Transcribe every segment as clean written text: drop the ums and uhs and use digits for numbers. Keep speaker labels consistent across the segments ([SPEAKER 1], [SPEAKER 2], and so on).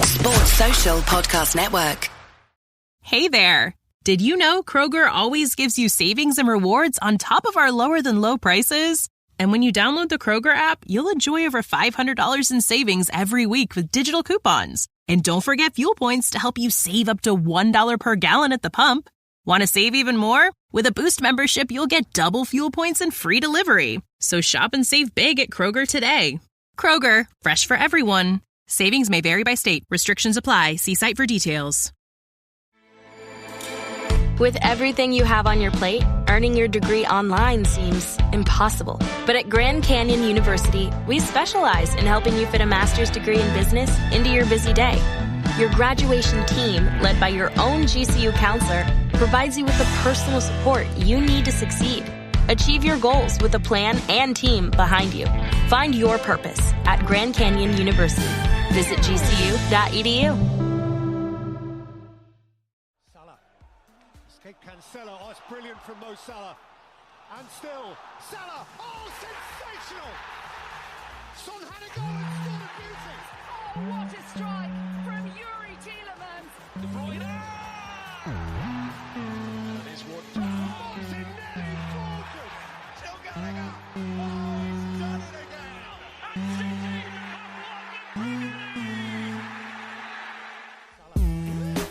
[SPEAKER 1] Sports Social Podcast Network.
[SPEAKER 2] Hey there. Did you know Kroger always gives you savings and rewards on top of our lower than low prices? And when you download the Kroger app, you'll enjoy over $500 in savings every week with digital coupons. And don't forget fuel points to help you save up to $1 per gallon at the pump. Want to save even more? With a Boost membership, you'll get double fuel points and free delivery. So shop and save big at Kroger today. Kroger, fresh for everyone. Savings may vary by state. Restrictions apply. See site for details.
[SPEAKER 3] With everything you have on your plate, earning your degree online seems impossible. But at Grand Canyon University, we specialize in helping you fit a master's degree in business into your busy day. Your graduation team, led by your own GCU counselor, provides you with the personal support you need to succeed. Achieve your goals with a plan and team behind you. Find your purpose at Grand Canyon University. Visit gcu.edu.
[SPEAKER 4] Cancelo, oh, it's brilliant from Mo Salah, and still Salah, oh, sensational! Son had a goal and scored a beauty.
[SPEAKER 5] Oh, what a strike from Yuri Tielemans!
[SPEAKER 4] De Bruyne, that is what Martinelli fortress, still going up. Oh, he's done it again. And City have won the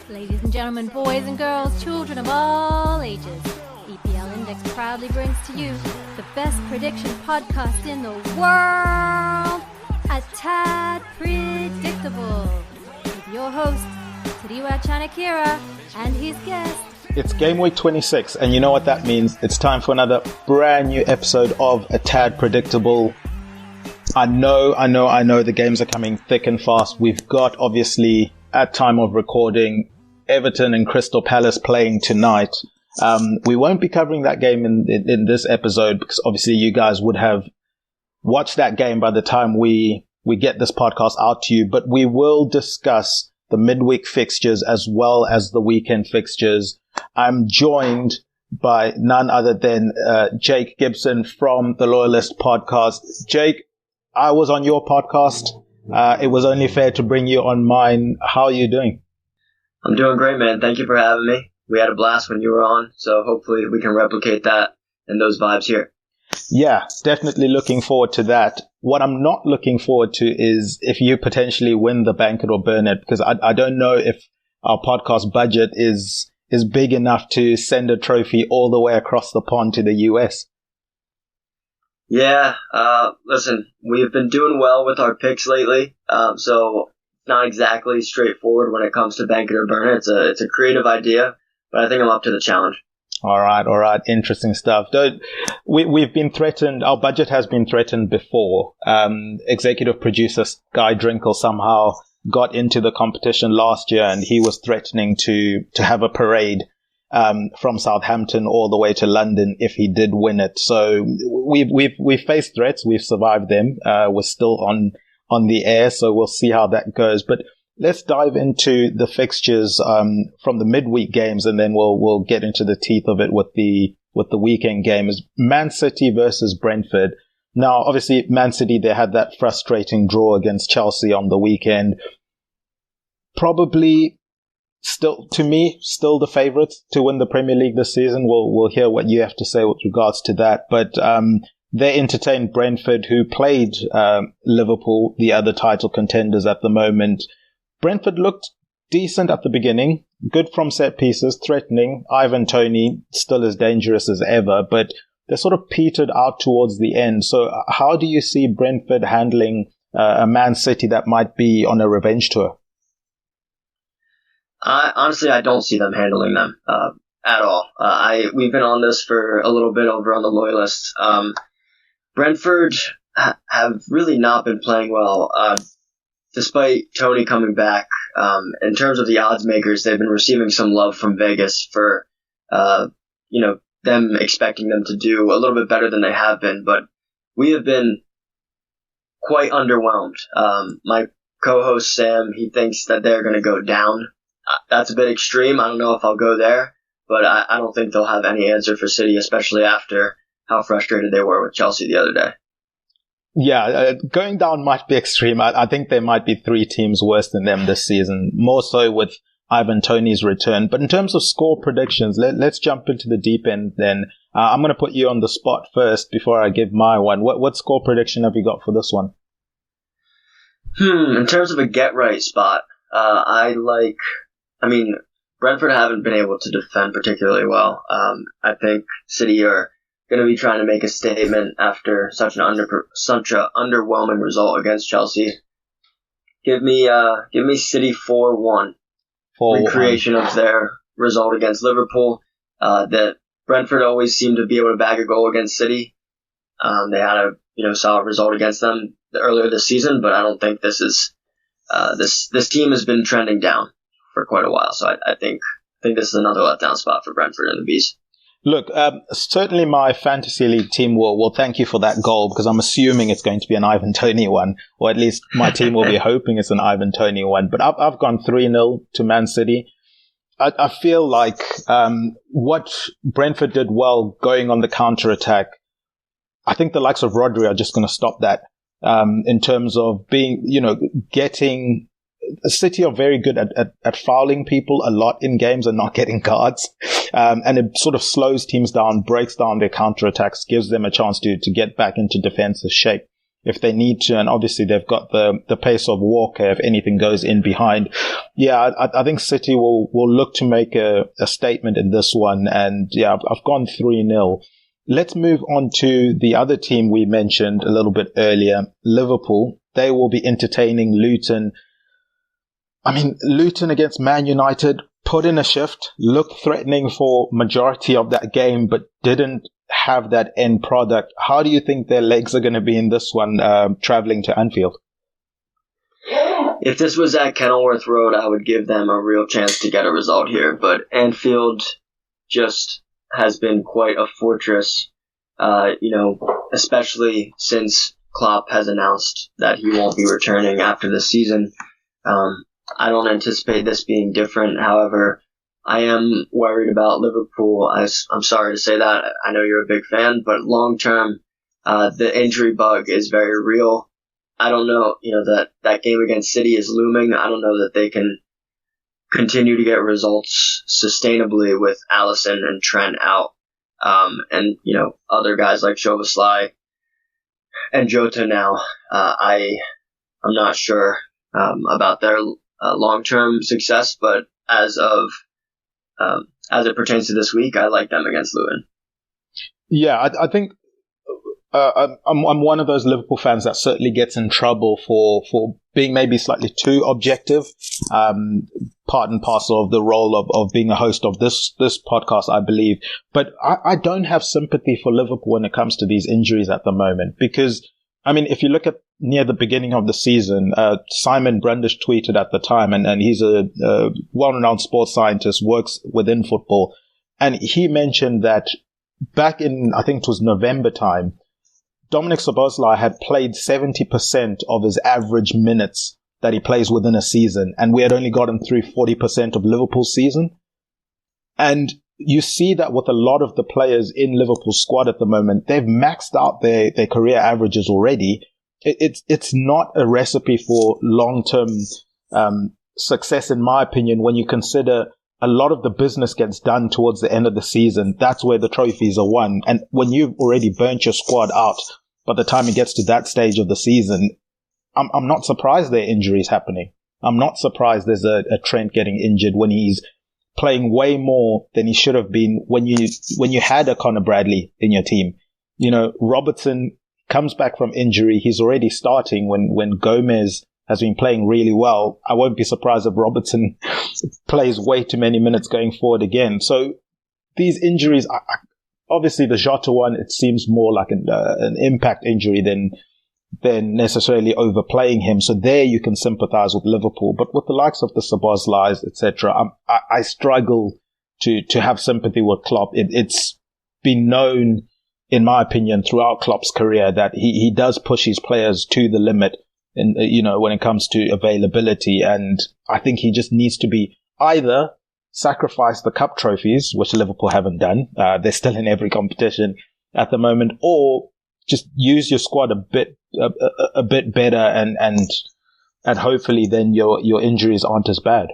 [SPEAKER 5] Ladies and gentlemen, boys and girls, children of all ages, EPL Index proudly brings to you the best prediction podcast in the world, A Tad Predictable, with your host, Tadiwa Chanakira, and his guest.
[SPEAKER 6] It's GameWeek 26, and you know what that means. It's time for another brand new episode of A Tad Predictable. I know the games are coming thick and fast. We've got, obviously, at time of recording, Everton and Crystal Palace playing tonight. We won't be covering that game in this episode because obviously you guys would have watched that game by the time we get this podcast out to you. But we will discuss the midweek fixtures as well as the weekend fixtures. I'm joined by none other than Jake Gibson from the Loyalist podcast. Jake, I was on your podcast. It was only fair to bring you on mine. How are you doing?
[SPEAKER 7] I'm doing great, man. Thank you for having me. We had a blast when you were on, so hopefully we can replicate that and those vibes here.
[SPEAKER 6] Yeah, definitely looking forward to that. What I'm not looking forward to is if you potentially win the Bank It or Burn It, because I don't know if our podcast budget is big enough to send a trophy all the way across the pond to the US.
[SPEAKER 7] Yeah, listen, we've been doing well with our picks lately, so not exactly straightforward when it comes to Bank It or Burn It. It's a creative idea, but I think I'm up to the challenge.
[SPEAKER 6] All right. Interesting stuff. We've been threatened. Our budget has been threatened before. Executive producer Guy Drinkle somehow got into the competition last year, and he was threatening to have a parade from Southampton all the way to London if he did win it. So we've faced threats. We've survived them. We're still on the air, so we'll see how that goes. But let's dive into the fixtures from the midweek games, and then we'll get into the teeth of it with the weekend games. Man City versus Brentford. Now, obviously, Man City, they had that frustrating draw against Chelsea on the weekend. Probably still the favourites to win the Premier League this season. We'll hear what you have to say with regards to that. But they entertained Brentford, who played Liverpool, the other title contenders at the moment. Brentford looked decent at the beginning, good from set pieces, threatening. Ivan Toney still as dangerous as ever, but they sort of petered out towards the end. So how do you see Brentford handling a Man City that might be on a revenge tour?
[SPEAKER 7] Honestly, I don't see them handling them at all. We've been on this for a little bit over on the Loyalists. Brentford have really not been playing well. Despite Tony coming back, in terms of the odds makers, they've been receiving some love from Vegas for, them expecting them to do a little bit better than they have been. But we have been quite underwhelmed. My co-host Sam, he thinks that they're going to go down. That's a bit extreme. I don't know if I'll go there, but I don't think they'll have any answer for City, especially after how frustrated they were with Chelsea the other day.
[SPEAKER 6] Going down might be extreme. I think there might be 3 teams worse than them this season, more so with Ivan Toney's return. But in terms of score predictions, let's jump into the deep end then. I'm going to put you on the spot first before I give my one. What score prediction have you got for this one?
[SPEAKER 7] In terms of a get-right spot, Brentford haven't been able to defend particularly well. I think City are going to be trying to make a statement after such an underwhelming result against Chelsea. Give me City 4-1. Recreation of their result against Liverpool. That Brentford always seemed to be able to bag a goal against City. They had a solid result against them earlier this season, but I don't think this is this team has been trending down for quite a while. So I think this is another letdown spot for Brentford and the Bees.
[SPEAKER 6] Look, certainly my fantasy league team will thank you for that goal, because I'm assuming it's going to be an Ivan Toney one, or at least my team will be hoping it's an Ivan Toney one. But I've gone 3-0 to Man City. I feel like what Brentford did well going on the counter-attack, I think the likes of Rodri are just going to stop that in terms of getting... City are very good at fouling people a lot in games and not getting cards. And it sort of slows teams down, breaks down their counterattacks, gives them a chance to get back into defensive shape if they need to. And obviously they've got the pace of Walker if anything goes in behind. Yeah, I think City will look to make a statement in this one. And yeah, I've gone 3-0. Let's move on to the other team we mentioned a little bit earlier, Liverpool. They will be entertaining Luton. Luton against Man United put in a shift, looked threatening for majority of that game, but didn't have that end product. How do you think their legs are going to be in this one, traveling to Anfield?
[SPEAKER 7] If this was at Kenilworth Road, I would give them a real chance to get a result here. But Anfield just has been quite a fortress, especially since Klopp has announced that he won't be returning after the season. I don't anticipate this being different. However, I am worried about Liverpool. I'm sorry to say that. I know you're a big fan, but long term, the injury bug is very real. I don't know, that game against City is looming. I don't know that they can continue to get results sustainably with Alisson and Trent out. And other guys like Szoboszlai and Jota now. I'm not sure about their long-term success, but as it pertains to this week, I like them against Luton.
[SPEAKER 6] Yeah, I think I'm one of those Liverpool fans that certainly gets in trouble for being maybe slightly too objective. Part and parcel of the role of being a host of this podcast, I believe. But I don't have sympathy for Liverpool when it comes to these injuries at the moment, because if you look at near the beginning of the season, Simon Brandish tweeted at the time, and he's a well-renowned sports scientist, works within football, and he mentioned that back in, I think it was November time, Dominic Szoboszlai had played 70% of his average minutes that he plays within a season, and we had only gotten through 40% of Liverpool's season. And you see that with a lot of the players in Liverpool's squad at the moment, they've maxed out their career averages already. It's not a recipe for long-term success, in my opinion, when you consider a lot of the business gets done towards the end of the season. That's where the trophies are won. And when you've already burnt your squad out by the time it gets to that stage of the season, I'm not surprised there are injuries happening. I'm not surprised there's a Trent getting injured when he's playing way more than he should have been when you had a Conor Bradley in your team. Robertson comes back from injury. He's already starting when Gomez has been playing really well. I won't be surprised if Robertson plays way too many minutes going forward again. So these injuries, obviously the Jota one, it seems more like an impact injury than necessarily overplaying him. So there you can sympathize with Liverpool. But with the likes of the Szoboszlais, etc., I struggle to have sympathy with Klopp. It's been known, in my opinion, throughout Klopp's career that he does push his players to the limit when it comes to availability. And I think he just needs to be either sacrifice the cup trophies, which Liverpool haven't done. They're still in every competition at the moment, or just use your squad a bit better, and hopefully then your injuries aren't as bad.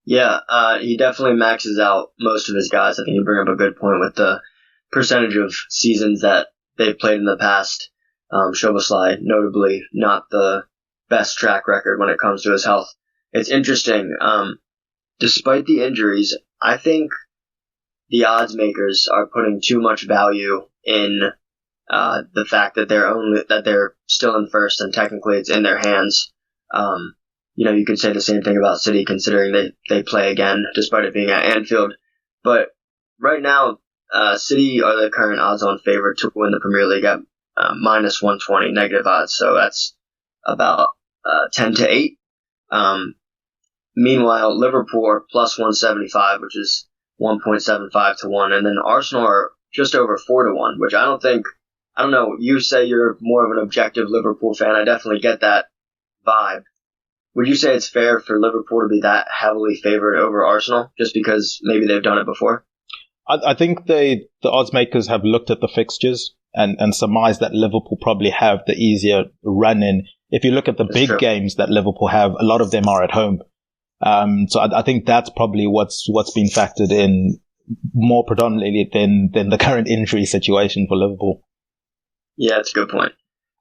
[SPEAKER 7] Yeah, he definitely maxes out most of his guys. I think you bring up a good point with the percentage of seasons that they've played in the past. Szoboszlai, notably, not the best track record when it comes to his health. It's interesting. Despite the injuries, I think the odds makers are putting too much value in the fact that they're still in first and technically it's in their hands. You could say the same thing about City, considering they play again despite it being at Anfield. But right now, City are the current odds-on favorite to win the Premier League at minus 120 negative odds. So that's about 10 to 8. Meanwhile, Liverpool are plus 175, which is 1.75 to 1. And then Arsenal are just over 4 to 1, which I don't know, you say you're more of an objective Liverpool fan. I definitely get that vibe. Would you say it's fair for Liverpool to be that heavily favored over Arsenal just because maybe they've done it before?
[SPEAKER 6] I think the odds makers have looked at the fixtures and surmised that Liverpool probably have the easier run in. If you look at the big games that Liverpool have, a lot of them are at home. So I think that's probably what's been factored in more predominantly than the current injury situation for Liverpool.
[SPEAKER 7] Yeah, that's a good point.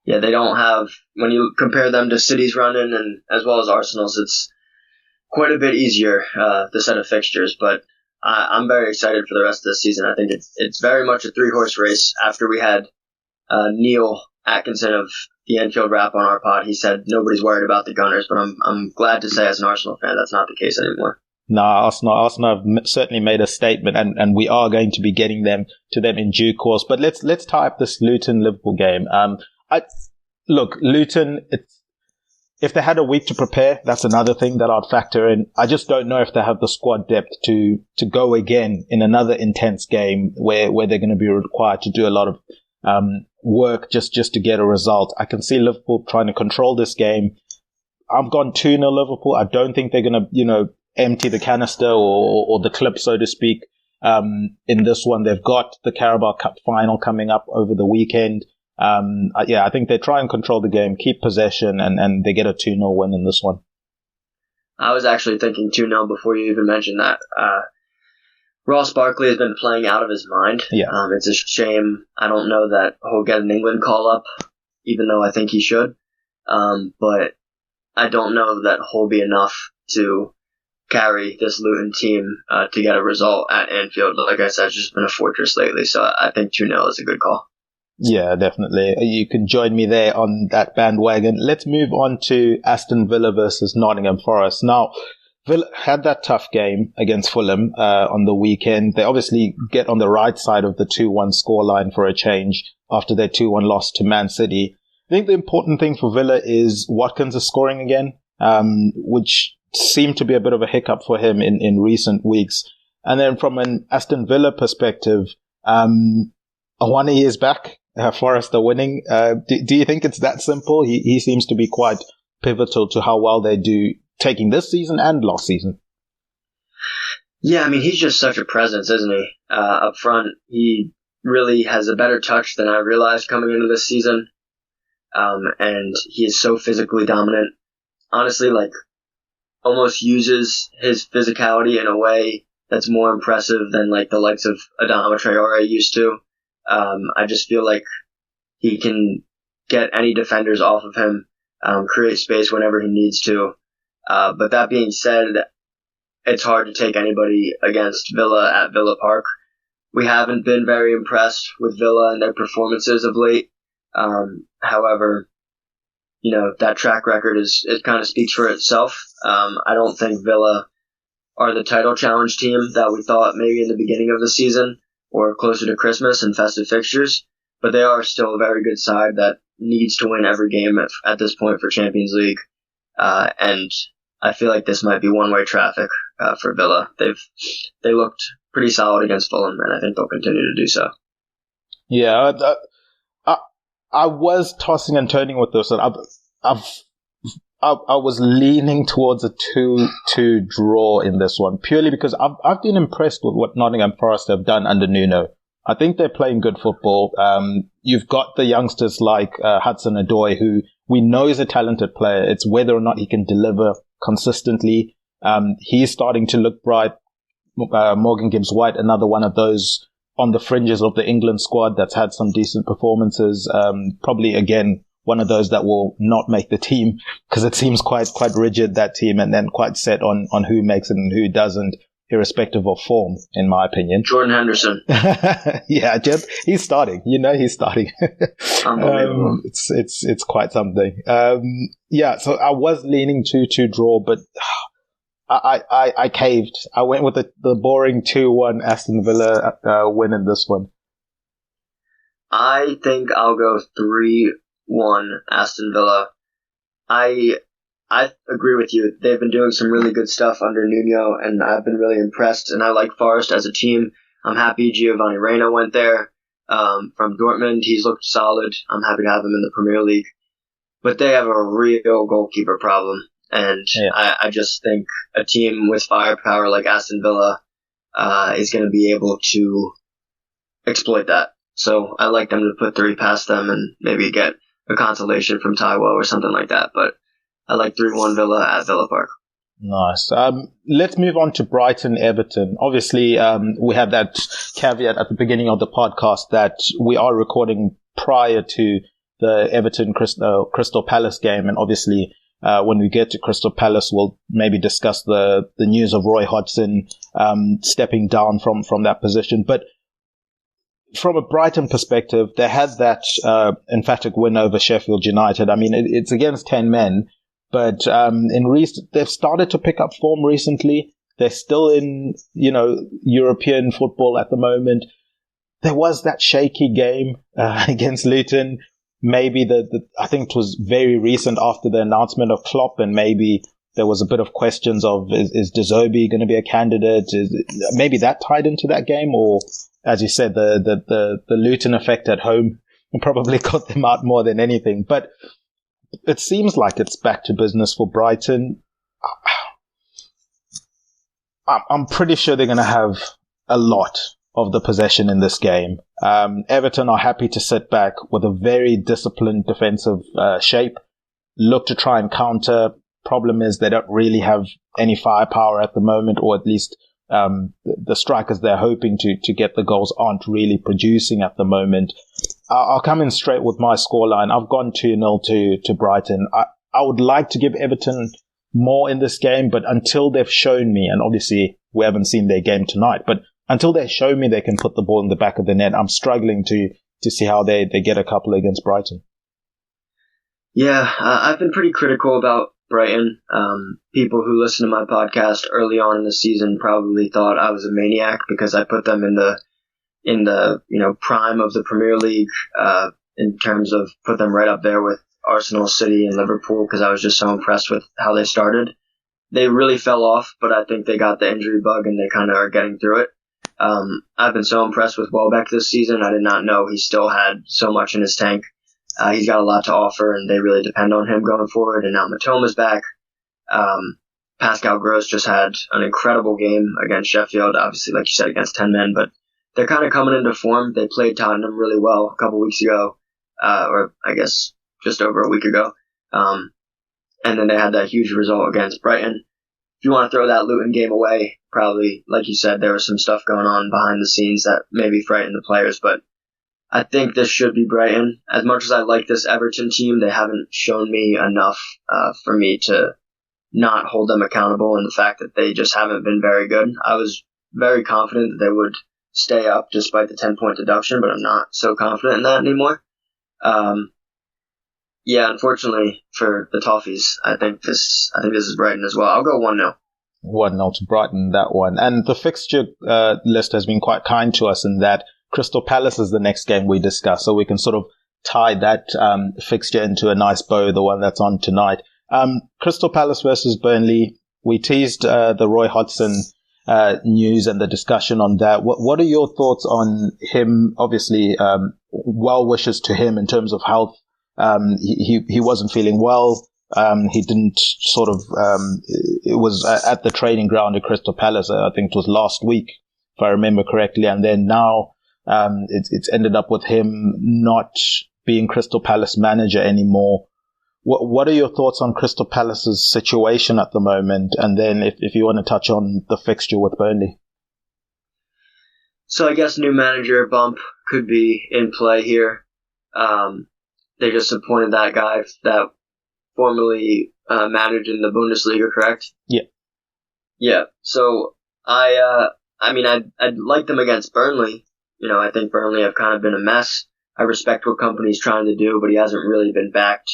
[SPEAKER 7] Yeah, they don't have, when you compare them to City's run-in and as well as Arsenal's, it's quite a bit easier, the set of fixtures. But I'm very excited for the rest of the season. I think it's very much a three-horse race. After we had Neil Atkinson of the Anfield Wrap on our pod, he said nobody's worried about the Gunners, but I'm glad to say as an Arsenal fan that's not the case anymore.
[SPEAKER 6] No, Arsenal have certainly made a statement, and we are going to be getting them in due course. But let's tie up this Luton-Liverpool game. Look, Luton, if they had a week to prepare, that's another thing that I'd factor in. I just don't know if they have the squad depth to go again in another intense game where they're going to be required to do a lot of work just to get a result. I can see Liverpool trying to control this game. I've gone 2-0 Liverpool. I don't think they're going to, empty the canister or the clip, so to speak. In this one, they've got the Carabao Cup final coming up over the weekend. I think they try and control the game, keep possession, and they get a 2-0 win in this one.
[SPEAKER 7] I was actually thinking 2-0 before you even mentioned that. Ross Barkley has been playing out of his mind.
[SPEAKER 6] Yeah.
[SPEAKER 7] It's a shame. I don't know that he'll get an England call-up, even though I think he should. But I don't know that he'll be enough to carry this Luton team to get a result at Anfield. Like I said, it's just been a fortress lately, so I think 2-0 is a good call.
[SPEAKER 6] Yeah, definitely. You can join me there on that bandwagon. Let's move on to Aston Villa versus Nottingham Forest. Now, Villa had that tough game against Fulham on the weekend. They obviously get on the right side of the 2-1 scoreline for a change after their 2-1 loss to Man City. I think the important thing for Villa is Watkins is scoring again, which seemed to be a bit of a hiccup for him in recent weeks. And then from an Aston Villa perspective, Awani is back. Forest are winning. Do you think it's that simple? He seems to be quite pivotal to how well they do, taking this season and last season.
[SPEAKER 7] Yeah, I mean, he's just such a presence, isn't he? Up front, he really has a better touch than I realized coming into this season. And he is so physically dominant. Honestly, almost uses his physicality in a way that's more impressive than the likes of Adama Traore used to. I just feel like he can get any defenders off of him, create space whenever he needs to. But that being said, it's hard to take anybody against Villa at Villa Park. We haven't been very impressed with Villa and their performances of late. However, that track record it kind of speaks for itself. I don't think Villa are the title challenge team that we thought maybe in the beginning of the season or closer to Christmas and festive fixtures, but they are still a very good side that needs to win every game at this point for Champions League. And I feel like this might be one-way traffic for Villa. They looked pretty solid against Fulham, and I think they'll continue to do so.
[SPEAKER 6] Yeah, I was tossing and turning with this, and I was leaning towards a 2-2 draw in this one, purely because I've been impressed with what Nottingham Forest have done under Nuno. I think they're playing good football. You've got the youngsters like Hudson-Odoi, who we know is a talented player. It's whether or not he can deliver consistently. He's starting to look bright. Morgan Gibbs-White, another one of those on the fringes of the England squad that's had some decent performances. Probably, again, one of those that will not make the team because it seems quite rigid, that team, and then quite set on who makes it and who doesn't, irrespective of form, in my opinion.
[SPEAKER 7] Jordan Henderson.
[SPEAKER 6] Yeah, he's starting. He's starting.
[SPEAKER 7] Unbelievable.
[SPEAKER 6] It's quite something. Yeah, so I was leaning to draw, but I caved. I went with the boring 2-1 Aston Villa win in this one.
[SPEAKER 7] I think I'll go 3-1 Aston Villa. I agree with you. They've been doing some really good stuff under Nuno, and I've been really impressed. And I like Forest as a team. I'm happy Giovanni Reina went there from Dortmund. He's looked solid. I'm happy to have him in the Premier League. But they have a real goalkeeper problem. And yeah. I just think a team with firepower like Aston Villa is going to be able to exploit that. So I like them to put 3 past them and maybe get a consolation from Taiwo or something like that. But I like 3-1 Villa at Villa Park.
[SPEAKER 6] Nice. Let's move on to Brighton-Everton. Obviously, we had that caveat at the beginning of the podcast that we are recording prior to the Everton Crystal Palace game. And obviously, when we get to Crystal Palace, we'll maybe discuss the news of Roy Hodgson stepping down from that position. But from a Brighton perspective, they had that emphatic win over Sheffield United. I mean, it's against 10 men, but they've started to pick up form recently. They're still in, European football at the moment. There was that shaky game against Luton. Maybe I think it was very recent after the announcement of Klopp, and maybe there was a bit of questions of is De Zerbi going to be a candidate? Maybe that tied into that game, or as you said, the Luton effect at home probably got them out more than anything. But it seems like it's back to business for Brighton. I'm pretty sure they're going to have a lot of the possession in this game. Everton are happy to sit back with a very disciplined defensive shape, look to try and counter. Problem is they don't really have any firepower at the moment, or at least the strikers they're hoping to get the goals aren't really producing at the moment. I'll come in straight with my scoreline. I've gone 2-0 to Brighton. I would like to give Everton more in this game, but until they've shown me, and obviously we haven't seen their game tonight, but until they show me they can put the ball in the back of the net, I'm struggling to see how they get a couple against Brighton.
[SPEAKER 7] Yeah, I've been pretty critical about Brighton. People who listen to my podcast early on in the season probably thought I was a maniac because I put them in the prime of the Premier League in terms of put them right up there with Arsenal, City, and Liverpool because I was just so impressed with how they started. They really fell off, but I think they got the injury bug and they kind of are getting through it. I've been so impressed with Welbeck this season. I did not know he still had so much in his tank. He's got a lot to offer, and they really depend on him going forward. And now Matoma's back. Pascal Gross just had an incredible game against Sheffield, obviously, like you said, against 10 men. But they're kind of coming into form. They played Tottenham really well a couple weeks ago, or I guess just over a week ago. And then they had that huge result against Brighton. If you want to throw that Luton game away, probably, like you said, there was some stuff going on behind the scenes that maybe frightened the players, but I think this should be Brighton. As much as I like this Everton team, they haven't shown me enough for me to not hold them accountable, and the fact that they just haven't been very good. I was very confident that they would stay up despite the 10-point deduction, but I'm not so confident in that anymore. Yeah, unfortunately for the Toffees, I think this is Brighton as well. I'll go 1-0.
[SPEAKER 6] 1-0 to Brighton, that one. And the fixture list has been quite kind to us in that Crystal Palace is the next game we discuss, so we can sort of tie that fixture into a nice bow, the one that's on tonight. Crystal Palace versus Burnley. We teased the Roy Hodgson news and the discussion on that. What are your thoughts on him? Obviously, well wishes to him in terms of health. He wasn't feeling well. He didn't sort of, it was at the training ground at Crystal Palace. I think it was last week, if I remember correctly. And then now, It's ended up with him not being Crystal Palace manager anymore. What are your thoughts on Crystal Palace's situation at the moment? And then if you want to touch on the fixture with Burnley.
[SPEAKER 7] So I guess new manager bump could be in play here. They just appointed that guy that formerly managed in the Bundesliga, correct?
[SPEAKER 6] Yeah.
[SPEAKER 7] Yeah. So I'd like them against Burnley. I think Burnley have kind of been a mess. I respect what Kompany's trying to do, but he hasn't really been backed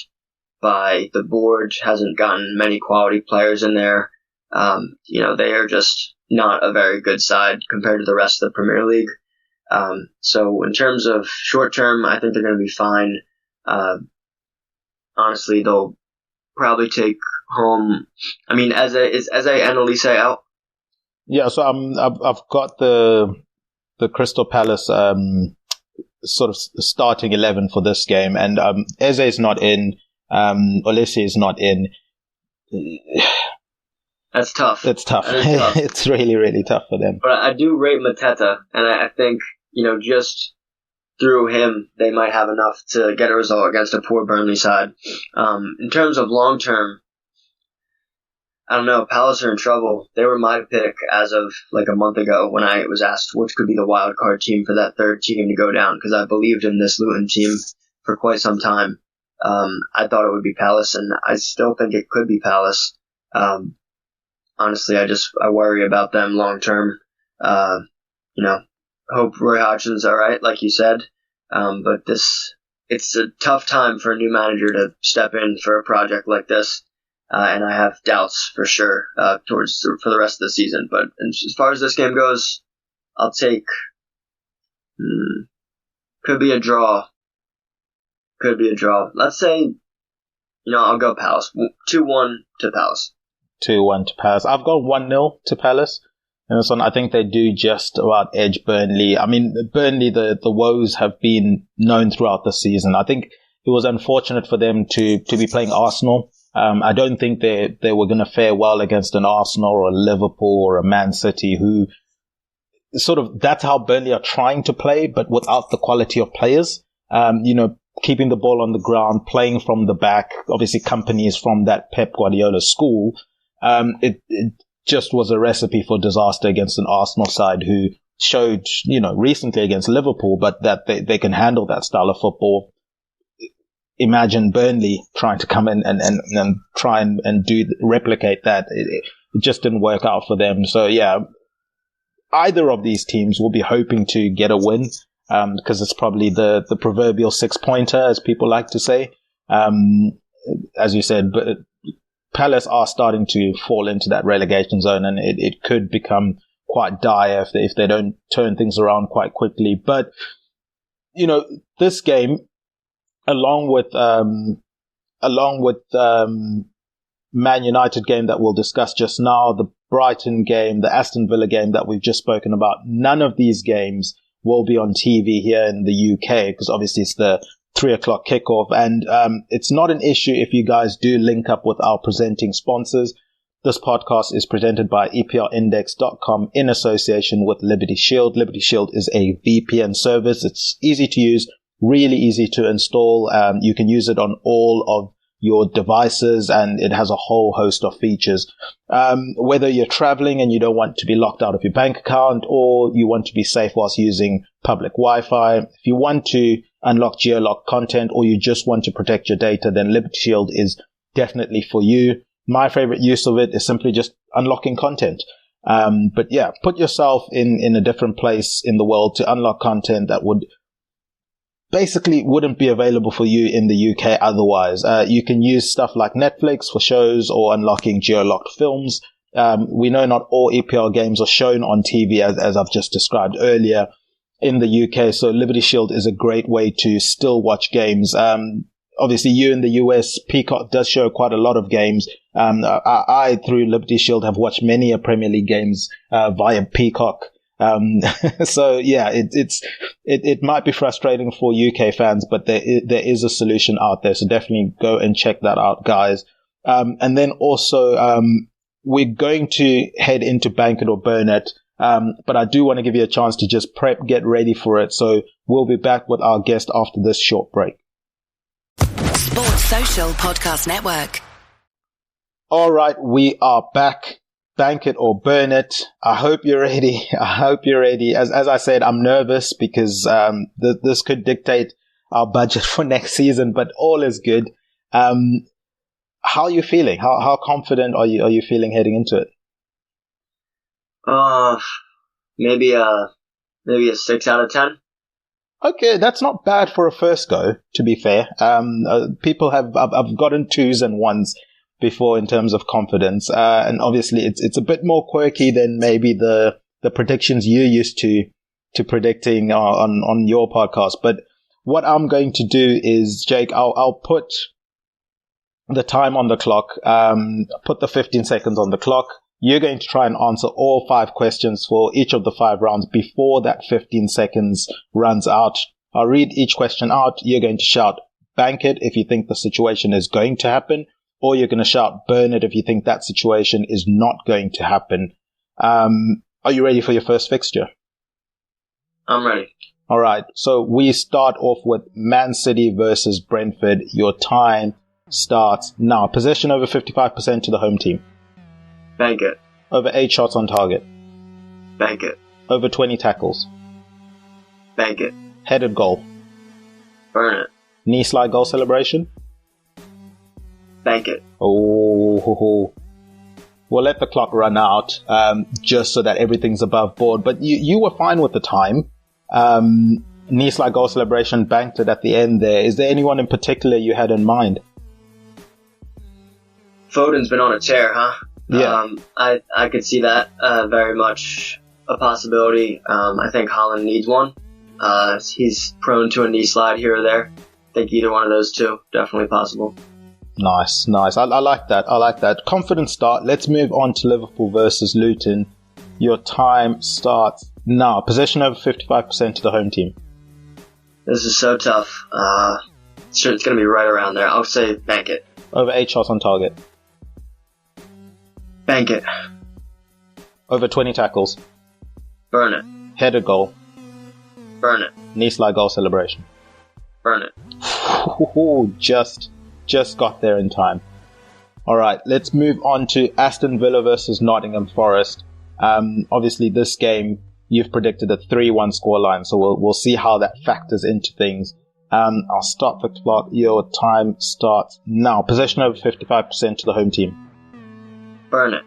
[SPEAKER 7] by the board, hasn't gotten many quality players in there. They are just not a very good side compared to the rest of the Premier League. So in terms of short term, I think they're going to be fine. Honestly, they'll probably take home. I mean, is Annalise out?
[SPEAKER 6] Yeah, so I've got the Crystal Palace sort of starting 11 for this game, and Eze is not in. Olise is not in.
[SPEAKER 7] That's tough.
[SPEAKER 6] It's tough.
[SPEAKER 7] Tough.
[SPEAKER 6] It's really, really tough for them.
[SPEAKER 7] But I do rate Mateta, and I think, just through him, they might have enough to get a result against a poor Burnley side. In terms of long term, I don't know. Palace are in trouble. They were my pick as of like a month ago when I was asked which could be the wild card team for that third team to go down, because I believed in this Luton team for quite some time. I thought it would be Palace, and I still think it could be Palace. Honestly, I worry about them long term. Hope Roy Hodgson's all right, like you said. But it's a tough time for a new manager to step in for a project like this. And I have doubts for sure, for the rest of the season. But as far as this game goes, I'll take, could be a draw. Let's say, I'll go Palace. 2-1 to Palace.
[SPEAKER 6] 2-1 to Palace. I've got 1-0 to Palace. And this one, I think they do just about edge Burnley. I mean, Burnley, the woes have been known throughout the season. I think it was unfortunate for them to be playing Arsenal. I don't think they were going to fare well against an Arsenal or a Liverpool or a Man City, who sort of, that's how Burnley are trying to play, but without the quality of players. Keeping the ball on the ground, playing from the back. Obviously, Kompany is from that Pep Guardiola school. It just was a recipe for disaster against an Arsenal side who showed, recently against Liverpool, but that they can handle that style of football. Imagine Burnley trying to come in and try and replicate that. It just didn't work out for them. So yeah, either of these teams will be hoping to get a win, because it's probably the proverbial 6-pointer, as people like to say. As you said, but Palace are starting to fall into that relegation zone, and it could become quite dire if they don't turn things around quite quickly. But, this game, along with Man United game that we'll discuss just now, the Brighton game, the Aston Villa game that we've just spoken about, none of these games will be on TV here in the UK, because obviously it's the 3:00 kickoff. And it's not an issue if you guys do link up with our presenting sponsors. This podcast is presented by EPLindex.com in association with Liberty Shield. Liberty Shield is a VPN service. It's easy to use, really easy to install. You can use it on all of your devices, and it has a whole host of features. Whether you're traveling and you don't want to be locked out of your bank account, or you want to be safe whilst using public Wi-Fi, if you want to unlock geolock content, or you just want to protect your data, then Liberty Shield is definitely for you. My favorite use of it is simply just unlocking content. But yeah, put yourself in a different place in the world to unlock content that wouldn't be available for you in the UK otherwise. You can use stuff like Netflix for shows or unlocking geolocked films. We know not all EPL games are shown on TV, as I've just described earlier, in the UK. So Liberty Shield is a great way to still watch games. Obviously, you in the US, Peacock does show quite a lot of games. I through Liberty Shield, have watched many Premier League games via Peacock. So yeah, it might be frustrating for UK fans, but there is a solution out there. So definitely go and check that out, guys. And then also, we're going to head into Bank It or Burn It. But I do want to give you a chance to just prep, get ready for it. So we'll be back with our guest after this short break.
[SPEAKER 1] Sports Social Podcast Network.
[SPEAKER 6] All right, we are back. Bank it or burn it. I hope you're ready. As I said, I'm nervous because this could dictate our budget for next season, but all is good. How are you feeling? How confident are you feeling heading into it?
[SPEAKER 7] Maybe a 6 out of 10.
[SPEAKER 6] Okay, that's not bad for a first go, to be fair. People I've gotten 2s and 1s before in terms of confidence. And obviously it's a bit more quirky than maybe the predictions you're used to predicting on your podcast. But what I'm going to do is, Jake, I'll put the time on the clock, put the 15 seconds on the clock. You're going to try and answer all 5 questions for each of the 5 rounds before that 15 seconds runs out. I'll read each question out. You're going to shout, bank it if you think the situation is going to happen, or you're going to shout, burn it if you think that situation is not going to happen. Are you ready for your first fixture?
[SPEAKER 7] I'm ready.
[SPEAKER 6] All right. So we start off with Man City versus Brentford. Your time starts now. Possession over 55% to the home team.
[SPEAKER 7] Bank it.
[SPEAKER 6] Over 8 shots on target.
[SPEAKER 7] Bank it.
[SPEAKER 6] Over 20 tackles.
[SPEAKER 7] Bank it.
[SPEAKER 6] Headed goal.
[SPEAKER 7] Burn it.
[SPEAKER 6] Knee slide goal celebration.
[SPEAKER 7] Bank it.
[SPEAKER 6] Oh, we'll let the clock run out, just so that everything's above board. But you were fine with the time. Knee slide goal celebration, banked it at the end there. Is there anyone in particular you had in mind?
[SPEAKER 7] Foden's been on a tear, huh?
[SPEAKER 6] Yeah.
[SPEAKER 7] I could see that very much a possibility. I think Haaland needs one. He's prone to a knee slide here or there. I think either one of those two, definitely possible.
[SPEAKER 6] Nice. I like that. Confident start. Let's move on to Liverpool versus Luton. Your time starts now. Possession over 55% to the home team.
[SPEAKER 7] This is so tough. It's going to be right around there. I'll say bank it.
[SPEAKER 6] Over 8 shots on target.
[SPEAKER 7] Bank it.
[SPEAKER 6] Over 20 tackles.
[SPEAKER 7] Burn it.
[SPEAKER 6] Headed goal.
[SPEAKER 7] Burn it.
[SPEAKER 6] Knee slide goal celebration.
[SPEAKER 7] Burn it.
[SPEAKER 6] Just got there in time. All right, let's move on to Aston Villa versus Nottingham Forest. Obviously, this game you've predicted a 3-1 scoreline, so we'll see how that factors into things. I'll start the clock. Your time starts now. Possession over 55% to the home team.
[SPEAKER 7] Burn it.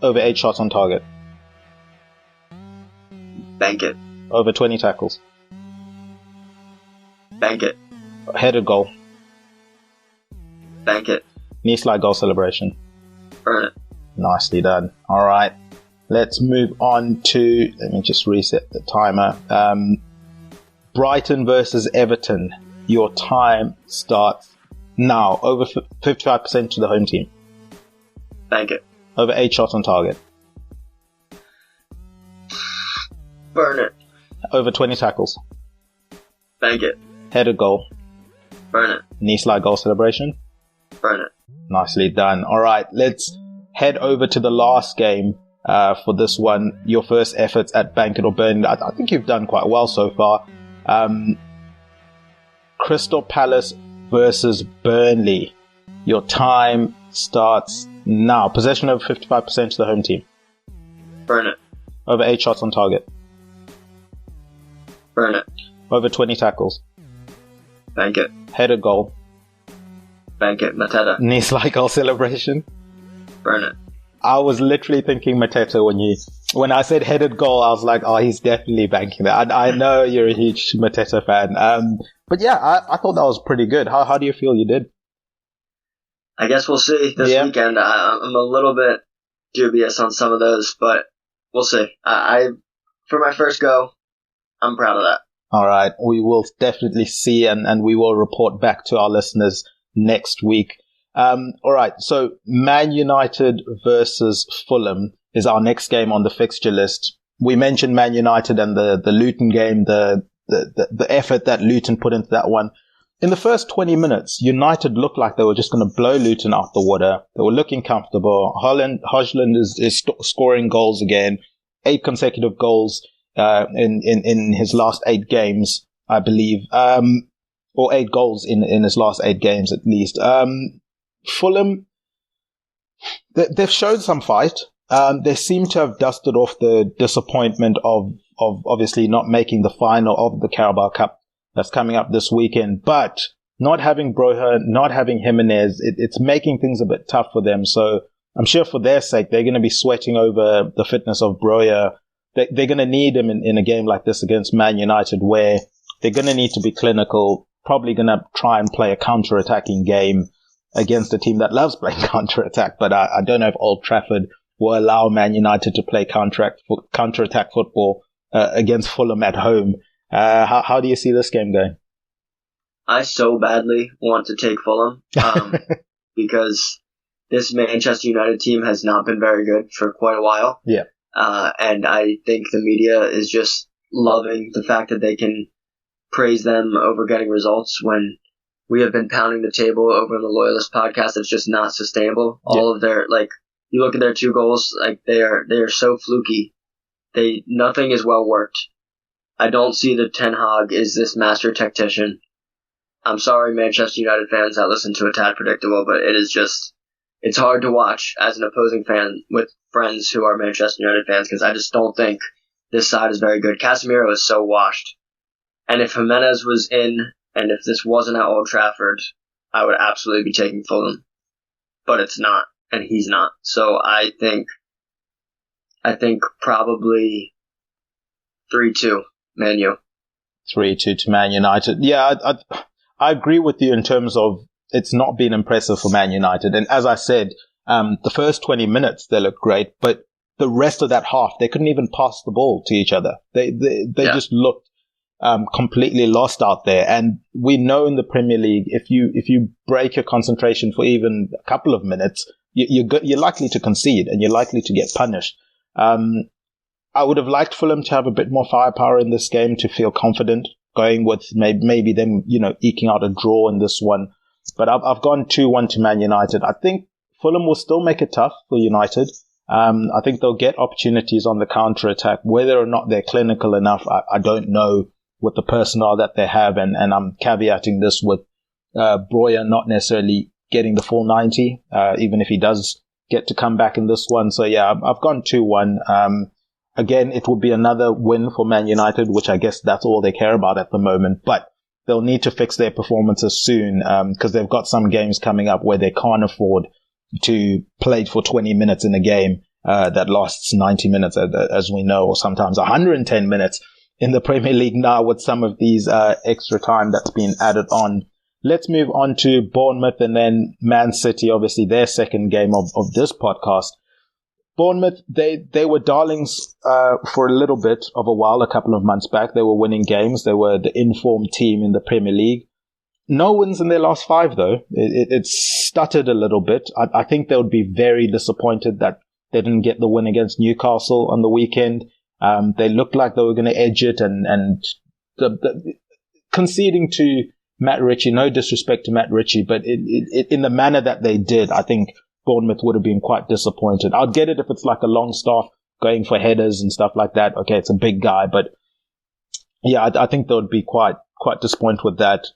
[SPEAKER 6] Over 8 shots on target.
[SPEAKER 7] Bank it.
[SPEAKER 6] Over 20 tackles.
[SPEAKER 7] Bank it.
[SPEAKER 6] Headed goal.
[SPEAKER 7] Bank it.
[SPEAKER 6] Knee slide goal celebration.
[SPEAKER 7] Burn it.
[SPEAKER 6] Nicely done. All right. Let's move on to, let me just reset the timer. Brighton versus Everton. Your time starts now. Over 55% to the home team.
[SPEAKER 7] Bank it.
[SPEAKER 6] Over 8 shots on target.
[SPEAKER 7] Burn it.
[SPEAKER 6] Over 20 tackles.
[SPEAKER 7] Bank it.
[SPEAKER 6] Headed goal.
[SPEAKER 7] Burn it.
[SPEAKER 6] Knee slide goal celebration.
[SPEAKER 7] Burn it.
[SPEAKER 6] Nicely done. All right, let's head over to the last game for this one. Your first efforts at Bank It or Burn It. I think you've done quite well so far. Crystal Palace versus Burnley. Your time starts now. Possession over 55% to the home team.
[SPEAKER 7] Burn it.
[SPEAKER 6] Over 8 shots on target.
[SPEAKER 7] Burn it.
[SPEAKER 6] Over 20 tackles.
[SPEAKER 7] Bank it.
[SPEAKER 6] Headed goal.
[SPEAKER 7] Bank it. Mateta.
[SPEAKER 6] Knee slide goal celebration.
[SPEAKER 7] Burn it.
[SPEAKER 6] I was literally thinking Mateta when I said headed goal. I was like, oh, he's definitely banking that. I know you're a huge Mateta fan. But yeah, I thought that was pretty good. How do you feel you did?
[SPEAKER 7] I guess we'll see this weekend. I'm a little bit dubious on some of those, but we'll see. For my first go, I'm proud of that.
[SPEAKER 6] All right. We will definitely see and we will report back to our listeners next week. All right. So Man United versus Fulham is our next game on the fixture list. We mentioned Man United and the Luton game, the effort that Luton put into that one. In the first 20 minutes, United looked like they were just going to blow Luton out the water. They were looking comfortable. Højlund is scoring goals again. 8 consecutive goals in his last 8 games, I believe, or 8 goals in his last 8 games at least. Fulham, they've showed some fight. They seem to have dusted off the disappointment of obviously not making the final of the Carabao Cup that's coming up this weekend. But not having Broja, not having Jimenez, it's making things a bit tough for them. So I'm sure for their sake, they're going to be sweating over the fitness of Broja. They're going to need him in a game like this against Man United, where they're going to need to be clinical, probably going to try and play a counter-attacking game against a team that loves playing counter-attack. But I don't know if Old Trafford will allow Man United to play counter-attack football against Fulham at home. How do you see this game going?
[SPEAKER 7] I so badly want to take Fulham because this Manchester United team has not been very good for quite a while.
[SPEAKER 6] Yeah.
[SPEAKER 7] And I think the media is just loving the fact that they can praise them over getting results when we have been pounding the table over on the Loyalist podcast. It's just not sustainable. All of their, you look at their 2 goals, they are so fluky. Nothing is well worked. I don't see that Ten Hag is this master tactician. I'm sorry, Manchester United fans that listen to A Tad Predictable, but it's hard to watch as an opposing fan with friends who are Manchester United fans because I just don't think this side is very good. Casemiro is so washed. And if Jimenez was in, and if this wasn't at Old Trafford, I would absolutely be taking Fulham. But it's not, and he's not. So I think probably 3-2, Man U.
[SPEAKER 6] 3-2 to Man United. Yeah, I agree with you in terms of it's not been impressive for Man United. And as I said, the first 20 minutes, they looked great, but the rest of that half, they couldn't even pass the ball to each other. They just looked completely lost out there. And we know in the Premier League, if you break your concentration for even a couple of minutes, you're likely to concede and you're likely to get punished. I would have liked Fulham to have a bit more firepower in this game to feel confident going with maybe them, eking out a draw in this one. But I've gone 2-1 to Man United. I think Fulham will still make it tough for United. I think they'll get opportunities on the counter-attack. Whether or not they're clinical enough, I don't know with the personnel that they have. And I'm caveating this with Broja not necessarily getting the full 90, even if he does get to come back in this one. So, yeah, I've gone 2-1. Again, it will be another win for Man United, which I guess that's all they care about at the moment. But they'll need to fix their performances soon because they've got some games coming up where they can't afford to play for 20 minutes in a game that lasts 90 minutes, as we know, or sometimes 110 minutes in the Premier League now with some of these extra time that's been added on. Let's move on to Bournemouth and then Man City, obviously their second game of this podcast. Bournemouth, they were darlings for a little bit of a while, a couple of months back. They were winning games. They were the informed team in the Premier League. No wins in their last 5, though. It stuttered a little bit. I think they would be very disappointed that they didn't get the win against Newcastle on the weekend. They looked like they were going to edge it and conceding to Matt Ritchie, no disrespect to Matt Ritchie, but in the manner that they did, I think Bournemouth would have been quite disappointed. I'd get it if it's like a long staff going for headers and stuff like that. Okay, it's a big guy, but yeah, I think they would be quite disappointed with that.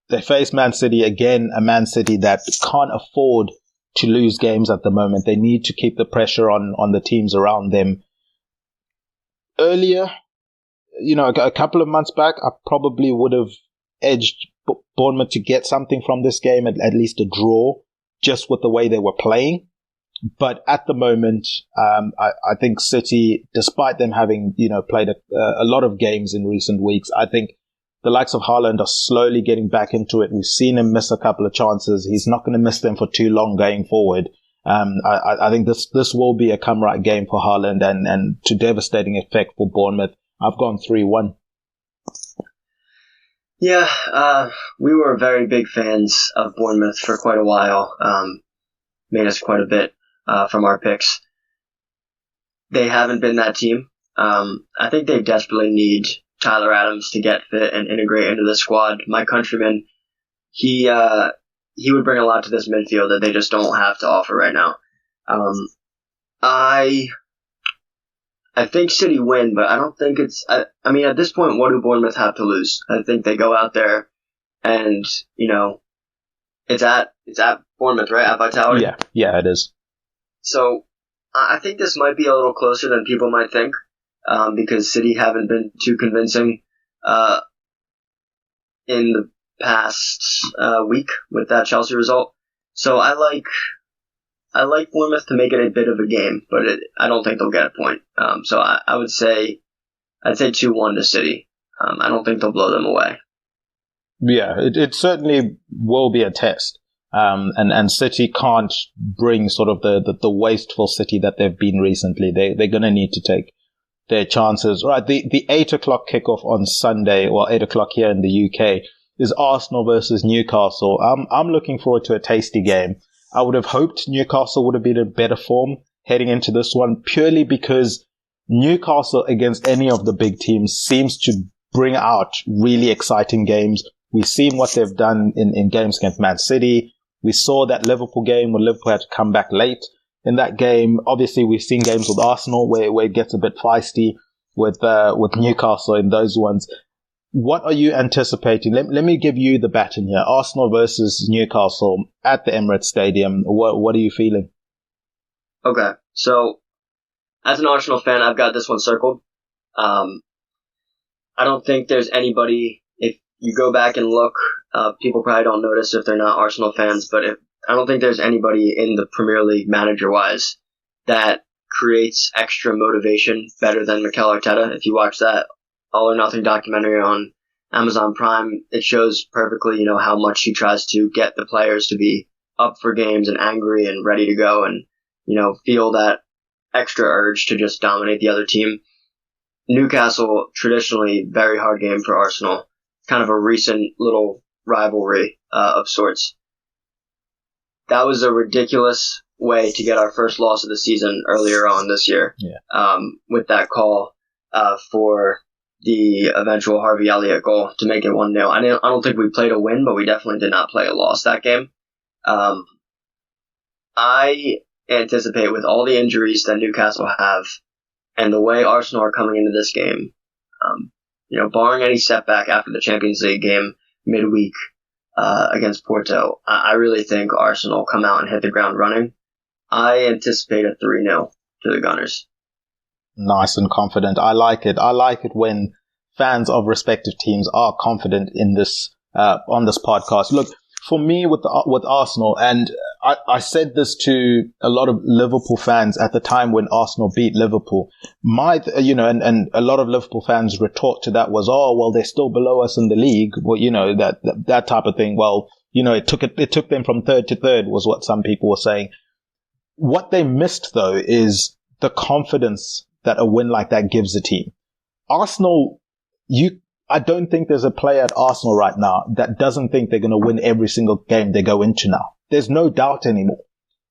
[SPEAKER 6] They face Man City again, a Man City that can't afford to lose games at the moment. They need to keep the pressure on the teams around them. Earlier, a couple of months back, I probably would have edged Bournemouth to get something from this game, at least a draw, just with the way they were playing. But at the moment, I think City, despite them having, played a lot of games in recent weeks, I think the likes of Haaland are slowly getting back into it. We've seen him miss a couple of chances. He's not going to miss them for too long going forward. I think this will be a come right game for Haaland and to devastating effect for Bournemouth. I've gone 3-1.
[SPEAKER 7] Yeah, we were very big fans of Bournemouth for quite a while. Made us quite a bit from our picks. They haven't been that team. I think they desperately need Tyler Adams to get fit and integrate into the squad. My countryman, he would bring a lot to this midfield that they just don't have to offer right now. I I think City win, but I don't think it's. I mean, at this point, what do Bournemouth have to lose? I think they go out there, and it's at Bournemouth, right? At Vitality.
[SPEAKER 6] Yeah, it is.
[SPEAKER 7] So I think this might be a little closer than people might think, because City haven't been too convincing in the past week with that Chelsea result. So I like Bournemouth to make it a bit of a game, but I don't think they'll get a point. So I would say, I'd say 2-1 to City. I don't think they'll blow them away.
[SPEAKER 6] Yeah, it certainly will be a test. And City can't bring sort of the wasteful City that they've been recently. They're going to need to take their chances. Right, the 8 o'clock kickoff on Sunday, or 8 o'clock here in the UK, is Arsenal versus Newcastle. I'm looking forward to a tasty game. I would have hoped Newcastle would have been in better form heading into this one, purely because Newcastle against any of the big teams seems to bring out really exciting games. We've seen what they've done in games against Man City. We saw that Liverpool game where Liverpool had to come back late in that game. Obviously, we've seen games with Arsenal where it gets a bit feisty with Newcastle in those ones. What are you anticipating? Let me give you the baton here. Arsenal versus Newcastle at the Emirates Stadium. What are you feeling?
[SPEAKER 7] Okay, so as an Arsenal fan, I've got this one circled. I don't think there's anybody, if you go back and look, people probably don't notice if they're not Arsenal fans, but I don't think there's anybody in the Premier League manager-wise that creates extra motivation better than Mikel Arteta. If you watch that All or Nothing documentary on Amazon Prime, it shows perfectly, how much he tries to get the players to be up for games and angry and ready to go and, feel that extra urge to just dominate the other team. Newcastle, traditionally very hard game for Arsenal. Kind of a recent little rivalry of sorts. That was a ridiculous way to get our first loss of the season earlier on this year.
[SPEAKER 6] Yeah.
[SPEAKER 7] With that call for the eventual Harvey Elliott goal to make it 1-0. I don't think we played a win, but we definitely did not play a loss that game. I anticipate, with all the injuries that Newcastle have and the way Arsenal are coming into this game, barring any setback after the Champions League game midweek against Porto, I really think Arsenal come out and hit the ground running. I anticipate a 3-0 to the Gunners.
[SPEAKER 6] Nice and confident. I like it. I like it when fans of respective teams are confident in this on this podcast. Look, for me with Arsenal, and I said this to a lot of Liverpool fans at the time when Arsenal beat Liverpool. And a lot of Liverpool fans retort to that was, oh, well, they're still below us in the league. Well, that type of thing. Well, it took them from third to third was what some people were saying. What they missed though is the confidence that a win like that gives a team. Arsenal, I don't think there's a player at Arsenal right now that doesn't think they're going to win every single game they go into now. There's no doubt anymore.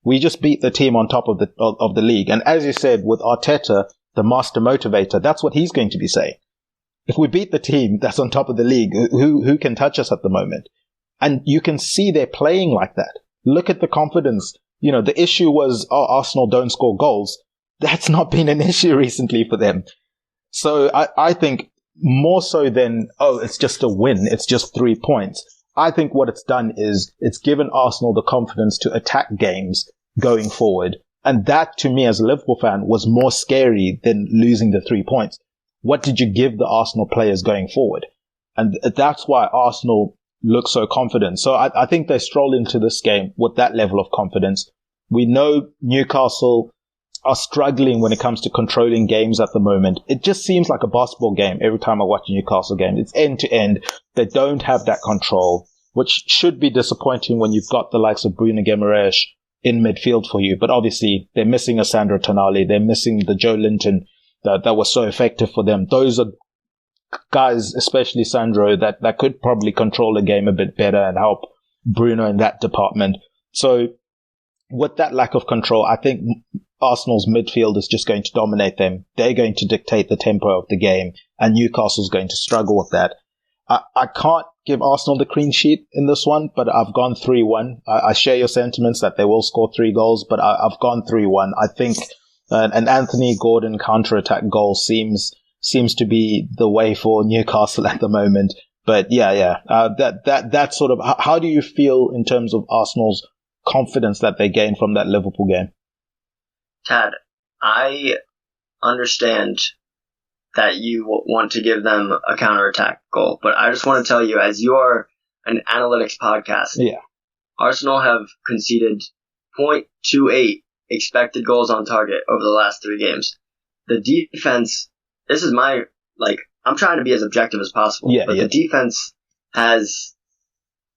[SPEAKER 6] We just beat the team on top of the league. And as you said, with Arteta, the master motivator, that's what he's going to be saying. If we beat the team that's on top of the league, who can touch us at the moment? And you can see they're playing like that. Look at the confidence. The issue was, Arsenal don't score goals. That's not been an issue recently for them. So I think more so than, it's just a win, it's just 3 points. I think what it's done is it's given Arsenal the confidence to attack games going forward. And that, to me as a Liverpool fan, was more scary than losing the 3 points. What did you give the Arsenal players going forward? And that's why Arsenal look so confident. So I think they stroll into this game with that level of confidence. We know Newcastle are struggling when it comes to controlling games at the moment. It just seems like a basketball game every time I watch a Newcastle game. It's end to end. They don't have that control, which should be disappointing when you've got the likes of Bruno Guimaraes in midfield for you. But obviously, they're missing a Sandro Tonali. They're missing the Joe Linton that was so effective for them. Those are guys, especially Sandro, that could probably control the game a bit better and help Bruno in that department. So with that lack of control, I think Arsenal's midfield is just going to dominate them. They're going to dictate the tempo of the game, and Newcastle's going to struggle with that. I can't give Arsenal the clean sheet in this one, but I've gone 3-1. I share your sentiments that they will score 3 goals, but I've gone 3-1. I think An Anthony Gordon counter-attack goal seems to be the way for Newcastle at the moment. But that sort of, how do you feel in terms of Arsenal's confidence that they gained from that Liverpool game?
[SPEAKER 7] Tad, I understand that you want to give them a counterattack goal, but I just want to tell you, as you are an analytics podcast, Arsenal have conceded 0.28 expected goals on target over the last 3 games. The defense, this is my, I'm trying to be as objective as possible, the defense has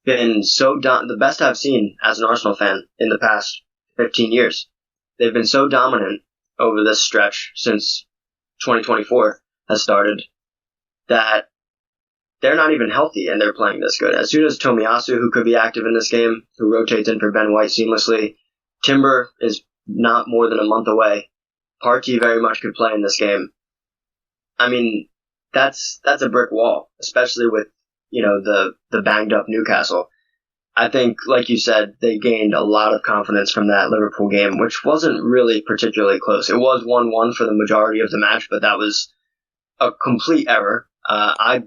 [SPEAKER 7] been the best I've seen as an Arsenal fan in the past 15 years. They've been so dominant over this stretch since 2024 has started that they're not even healthy and they're playing this good. As soon as Tomiyasu, who could be active in this game, who rotates in for Ben White seamlessly, Timber is not more than a month away. Partey very much could play in this game. I mean, that's a brick wall, especially with, the banged up Newcastle. I think, like you said, they gained a lot of confidence from that Liverpool game, which wasn't really particularly close. It was 1-1 for the majority of the match, but that was a complete error. I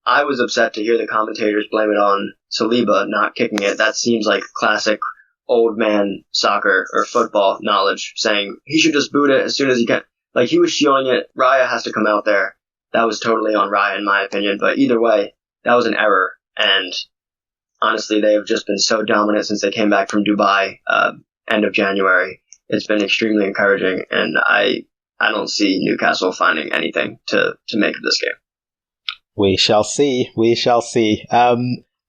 [SPEAKER 7] was upset to hear the commentators blame it on Saliba not kicking it. That seems like classic old man soccer or football knowledge, saying he should just boot it as soon as he can. Like, he was shielding it. Raya has to come out there. That was totally on Raya, in my opinion. But either way, that was an error. And honestly, they have just been so dominant since they came back from Dubai, end of January. It's been extremely encouraging, and I don't see Newcastle finding anything to make of this game.
[SPEAKER 6] We shall see.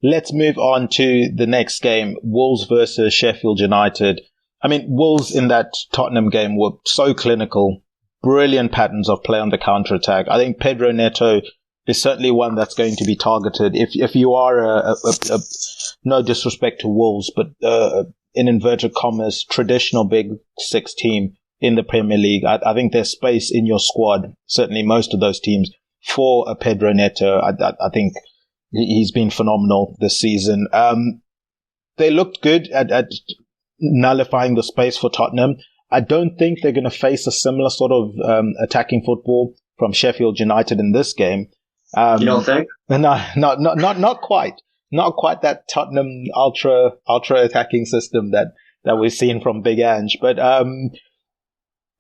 [SPEAKER 6] Let's move on to the next game, Wolves versus Sheffield United. I mean, Wolves in that Tottenham game were so clinical, brilliant patterns of play on the counter-attack. I think Pedro Neto is certainly one that's going to be targeted. If you are no disrespect to Wolves, but in inverted commas, traditional Big Six team in the Premier League, I think there's space in your squad, certainly most of those teams, for a Pedro Neto. I think he's been phenomenal this season. They looked good at nullifying the space for Tottenham. I don't think they're going to face a similar sort of attacking football from Sheffield United in this game.
[SPEAKER 7] You don't think?
[SPEAKER 6] No, not quite. Not quite that Tottenham ultra attacking system that we've seen from Big Ange. But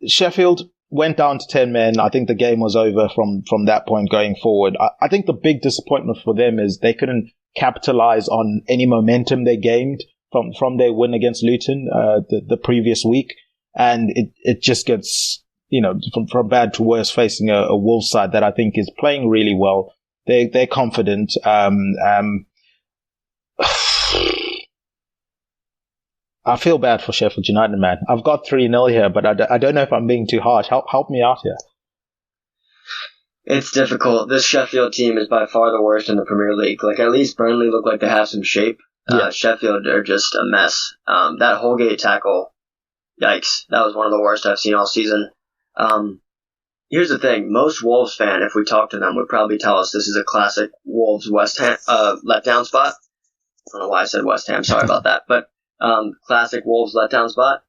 [SPEAKER 6] Sheffield went down to 10 men. I think the game was over from that point going forward. I think the big disappointment for them is they couldn't capitalize on any momentum they gained from their win against Luton the previous week. And it just gets, from bad to worse, facing a Wolves side that I think is playing really well. They're confident. I feel bad for Sheffield United, man. I've got 3-0 here, but I don't know if I'm being too harsh. Help me out here.
[SPEAKER 7] It's difficult. This Sheffield team is by far the worst in the Premier League. At least Burnley look like they have some shape. Yeah. Sheffield are just a mess. That Holgate tackle, yikes. That was one of the worst I've seen all season. Here's the thing. Most Wolves fan, if we talk to them, would probably tell us this is a classic Wolves West Ham letdown spot. I don't know why I said West Ham. Sorry about that. But classic Wolves letdown spot.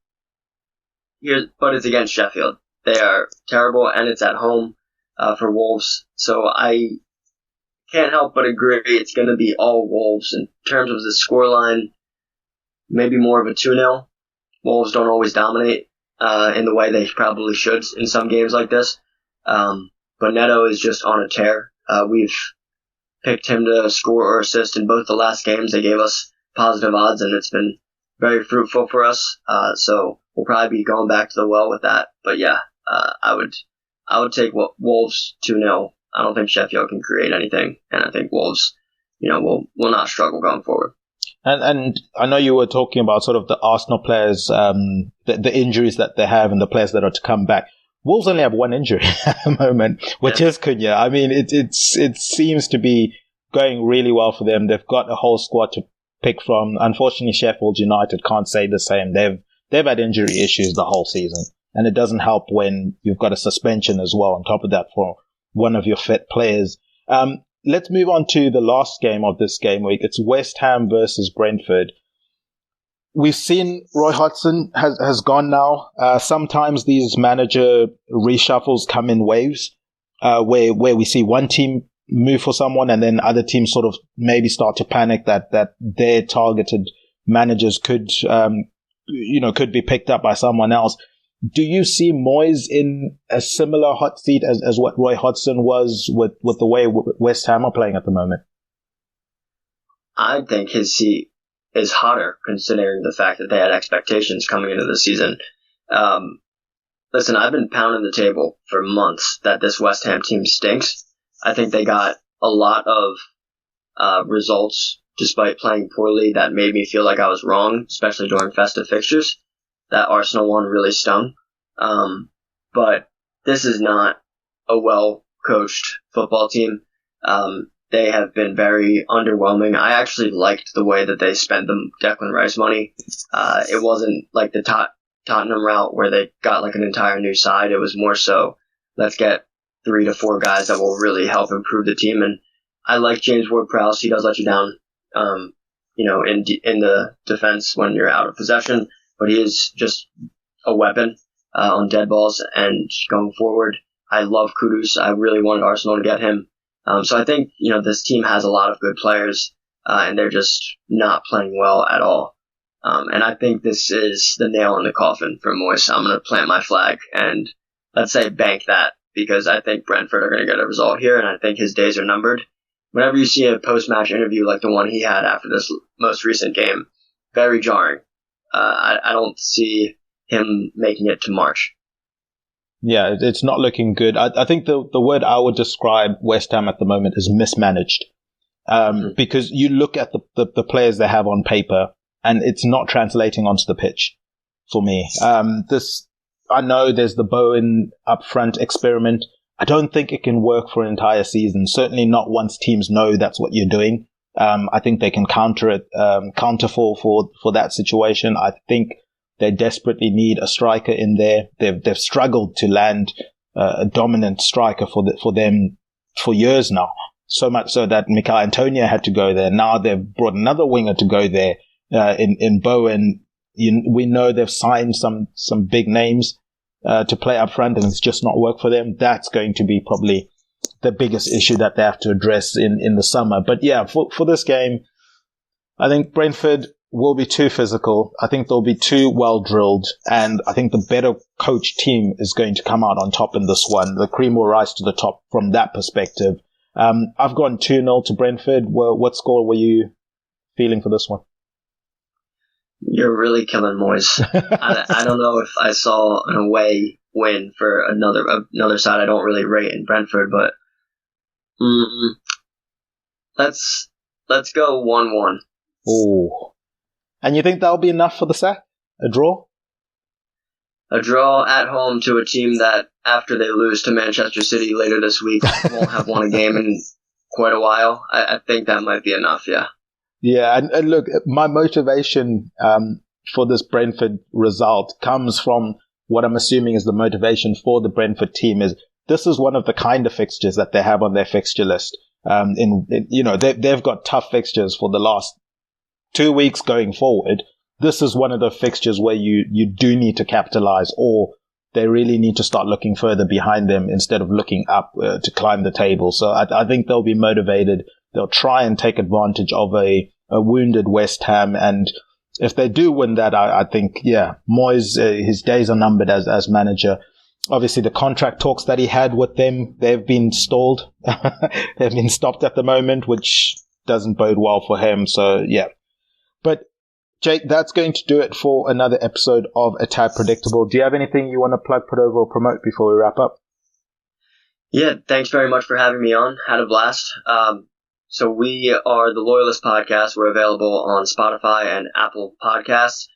[SPEAKER 7] But it's against Sheffield. They are terrible, and it's at home for Wolves. So I can't help but agree it's going to be all Wolves. In terms of the scoreline, maybe more of a 2-0. Wolves don't always dominate in the way they probably should in some games like this. But Neto is just on a tear. We've picked him to score or assist in both the last games. They gave us positive odds, and it's been very fruitful for us. So we'll probably be going back to the well with that. But yeah, I would take Wolves 2-0. I don't think Sheffield can create anything, and I think Wolves, will not struggle going forward.
[SPEAKER 6] And I know you were talking about sort of the Arsenal players, the injuries that they have and the players that are to come back. Wolves only have one injury at the moment, which is Cunha. I mean, it seems to be going really well for them. They've got a whole squad to pick from. Unfortunately, Sheffield United can't say the same. They've had injury issues the whole season, and it doesn't help when you've got a suspension as well on top of that for one of your fit players. Let's move on to the last game of this game week. It's West Ham versus Brentford. we've seen Roy Hodgson has gone now. Sometimes these manager reshuffles come in waves, where we see one team move for someone and then other teams sort of maybe start to panic that their targeted managers could be picked up by someone else. Do you see Moyes in a similar hot seat as what Roy Hodgson was with the way West Ham are playing at the moment?
[SPEAKER 7] I think his seat is hotter, considering the fact that they had expectations coming into the season. Listen, I've been pounding the table for months that this West Ham team stinks. I think they got a lot of results despite playing poorly that made me feel like I was wrong, especially during festive fixtures. That Arsenal one really stung. But this is not a well-coached football team. They have been very underwhelming. I actually liked the way that they spent the Declan Rice money. It wasn't like the Tottenham route where they got like an entire new side. It was more so, let's get 3 to 4 guys that will really help improve the team. And I like James Ward-Prowse. He does let you down, in the defense when you're out of possession, but he is just a weapon on dead balls and going forward. I love Kudus. I really wanted Arsenal to get him. So I think, this team has a lot of good players, and they're just not playing well at all. And I think this is the nail in the coffin for Moyes. I'm going to plant my flag and, let's say, bank that, because I think Brentford are going to get a result here, and I think his days are numbered. Whenever you see a post-match interview like the one he had after this most recent game, very jarring. I don't see him making it to March.
[SPEAKER 6] Yeah, it's not looking good. I think the word I would describe West Ham at the moment is mismanaged. Because you look at the players they have on paper and it's not translating onto the pitch for me. I know there's the Bowen up front experiment. I don't think it can work for an entire season. Certainly not once teams know that's what you're doing. I think they can counter for that situation. I think they desperately need a striker in there. They've struggled to land a dominant striker for them for years now. So much so that Mikel Antonio had to go there. Now they've brought another winger to go there in Bowen. We know they've signed some big names to play up front, and it's just not worked for them. That's going to be probably the biggest issue that they have to address in the summer. But yeah, for this game, I think Brentford will be too physical. I think they'll be too well drilled, and I think the better coached team is going to come out on top in this one. The cream will rise to the top from that perspective. I've gone 2-0 to Brentford. What score were you feeling for this one?
[SPEAKER 7] You're really killing Moyes. I don't know if I saw an away win for another side I don't really rate in Brentford, but let's go 1-1.
[SPEAKER 6] Oh. And you think that'll be enough for the sack? A draw?
[SPEAKER 7] A draw at home to a team that, after they lose to Manchester City later this week, won't have won a game in quite a while. I think that might be enough, yeah.
[SPEAKER 6] Yeah, and look, my motivation for this Brentford result comes from what I'm assuming is the motivation for the Brentford team. Is this is one of the kind of fixtures that they have on their fixture list. They've got tough fixtures for the last 2 weeks going forward. This is one of the fixtures where you do need to capitalize, or they really need to start looking further behind them instead of looking up to climb the table. So I think they'll be motivated. They'll try and take advantage of a wounded West Ham. And if they do win that, I think, yeah, Moyes, his days are numbered as manager. Obviously, the contract talks that he had with them, they've been stalled. They've been stopped at the moment, which doesn't bode well for him. So, yeah. But, Jake, that's going to do it for another episode of A Tad Predictable. Do you have anything you want to plug, put over, or promote before we wrap up?
[SPEAKER 7] Yeah, thanks very much for having me on. Had a blast. So we are the Loyalist Podcast. We're available on Spotify and Apple Podcasts.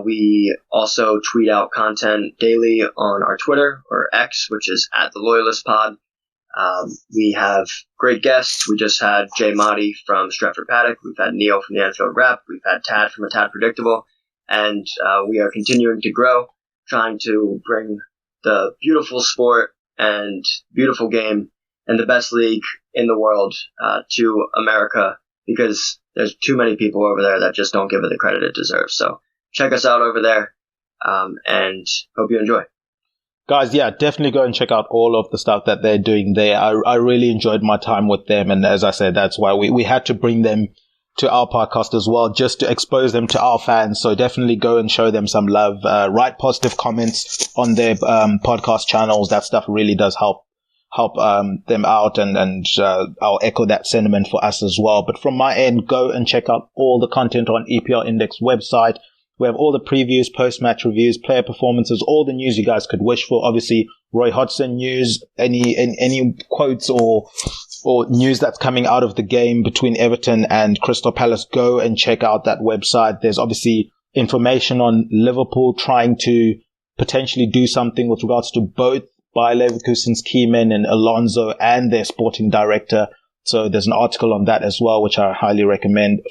[SPEAKER 7] We also tweet out content daily on our Twitter, or X, which is @TheLoyalistPod. We have great guests. We just had Jay Motti from Stretford Paddock. We've had Neil from the Anfield Rep. We've had Tad from A Tad Predictable. And we are continuing to grow, trying to bring the beautiful sport and beautiful game and the best league in the world to America, because there's too many people over there that just don't give it the credit it deserves. So check us out over there, and hope you enjoy.
[SPEAKER 6] Guys, yeah, definitely go and check out all of the stuff that they're doing there. I really enjoyed my time with them. And as I said, that's why we had to bring them to our podcast as well, just to expose them to our fans. So definitely go and show them some love. Write positive comments on their podcast channels. That stuff really does help them out, and I'll echo that sentiment for us as well. But from my end, go and check out all the content on EPL Index website. We have all the previews, post-match reviews, player performances, all the news you guys could wish for. Obviously, Roy Hodgson news, any quotes or news that's coming out of the game between Everton and Crystal Palace. Go and check out that website. There's obviously information on Liverpool trying to potentially do something with regards to both Bayer Leverkusen's key men and Alonso and their sporting director. So there's an article on that as well, which I highly recommend.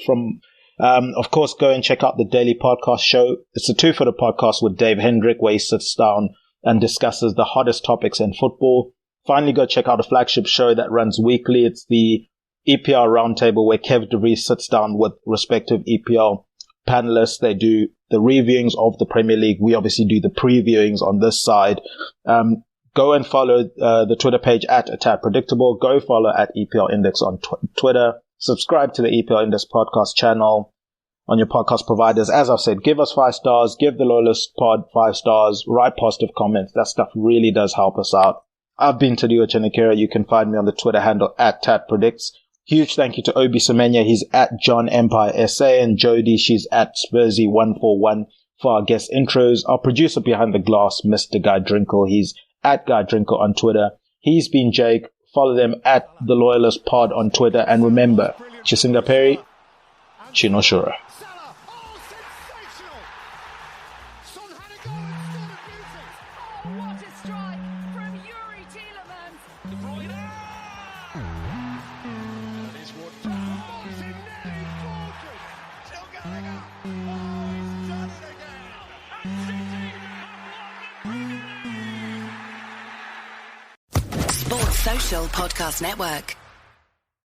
[SPEAKER 6] Of course, go and check out the daily podcast show. It's a two-footer podcast with Dave Hendrick, where he sits down and discusses the hottest topics in football. Finally, go check out a flagship show that runs weekly. It's the EPL Roundtable, where Kev DeVries sits down with respective EPL panelists. They do the reviewings of the Premier League. We obviously do the previewings on this side. Go and follow the Twitter page at @Predictable. Go follow at EPL Index on Twitter. Subscribe to the EPL Index podcast channel on your podcast providers. As I've said, give us 5 stars. Give the Loyalist Pod 5 stars. Write positive comments. That stuff really does help us out. I've been Tadeo Chinakira. You can find me on the Twitter handle at @TatPredicts. Huge thank you to Obi Semenya. He's at John Empire SA, and Jody, she's at Spursy141 for our guest intros. Our producer behind the glass, Mr. Guy Drinkle. He's at Guy Drinkle on Twitter. He's been Jake. Follow them at The Loyalist Pod on Twitter. And remember, Chisinga Perry, Chinoshura.
[SPEAKER 1] Social Podcast Network.